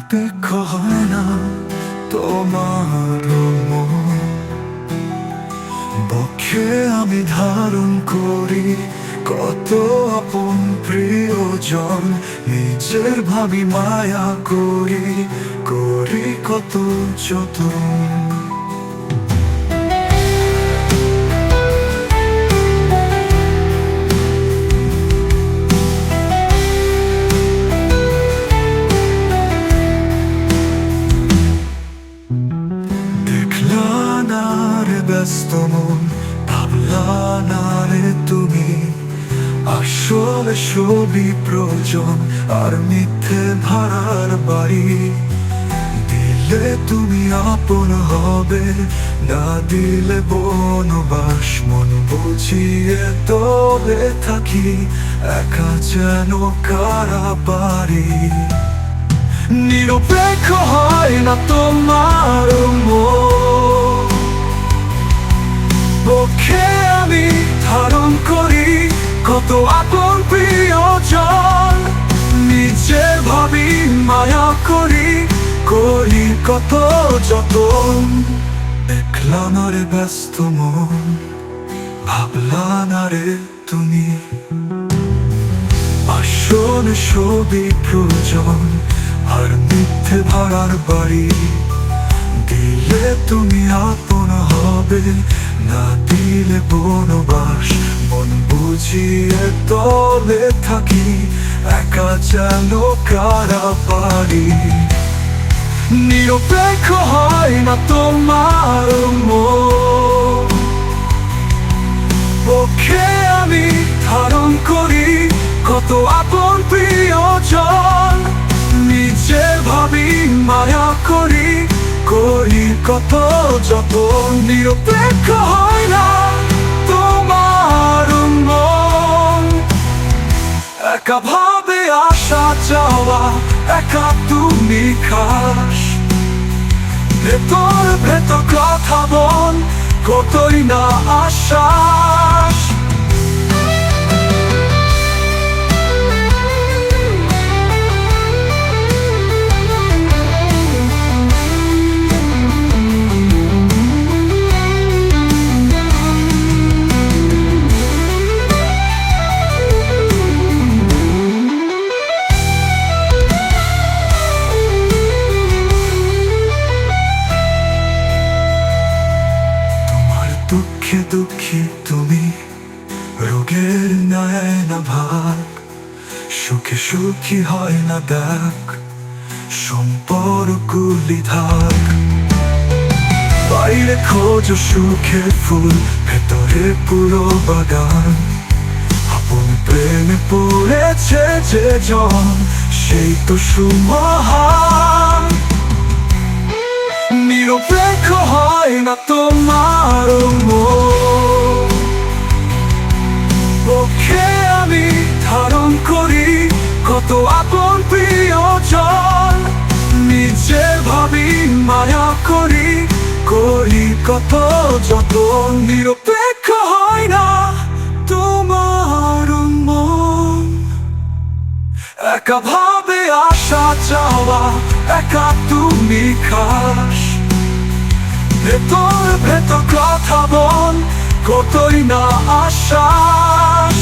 নিরপেক্ষ হয় না তোমার মন, বক্ষে আমি ধারণ করি কত আপন প্রিয়জন। নিজের ভাবি মায়া করি, করি কত যতন। দেখলা না রে ব্যস্ত মন, ভাবলা না রে তুমি আসলে সবই প্রয়োজন আর মিথ্যে ভাড়ার বাড়ি। দিলে তুমি আপন হবে, না দিলে বনবাস। মন বুঝিয়ে তবে থাকি, একা যেন কারাবাড়ি। নিরপেক্ষ হয় না তোমার মন, বক্ষে আমি ধারণ করি কত আপন প্রিয়জন। নিজে ভাবি মায়া করি, করি কত যতন। দেখলা না রে ব্যস্ত মন, ভাবলা না রে তুমি আসলে সবই প্রয়োজন আর মিথ্যে ভাড়ার বাড়ি। দিলে তুমি আপন হবে, না দিলে বনবাস। মন বুঝিয়ে তবে থাকি, একা যেন কারাবাড়ি। নিরপেক্ষ হয় না তোমার মন, বক্ষে আমি ধারণ করি কত আপন প্রিয়জন। নিজে ভাবি মায়া করি, করি কত যতন। নিরপেক্ষ হয় না তোমার মন, একা ভাবে আসা যাওয়া, একা তুমি খাস। ভেতর ভেতর কথা বল, কতই না আশ্বাস। দুঃখে দুঃখী তুমি, রোগের নেয় না ভাগ। সুখে সুখী হয় না দেখ, সম্পর্কগুলি থাক। বাইরে খোঁজো সুখের ফুল, ভেতরে পুরো বাগান। আপন প্রেমে পড়েছে যে জন, সেই তো সুমহান। নিরপেক্ষ হয় না তোমার মন, বক্ষে আমি ধারণ করি কত আপন প্রিয়জন। নিজে ভাবি মায়া করি, করি কত যতন। নিরপেক্ষ হয় না তোমার মন, একা ভাবে আসা যাওয়া, একা তুমি খাস। ভেতর ভেতর কথা বল, কতই না আশ্বাস।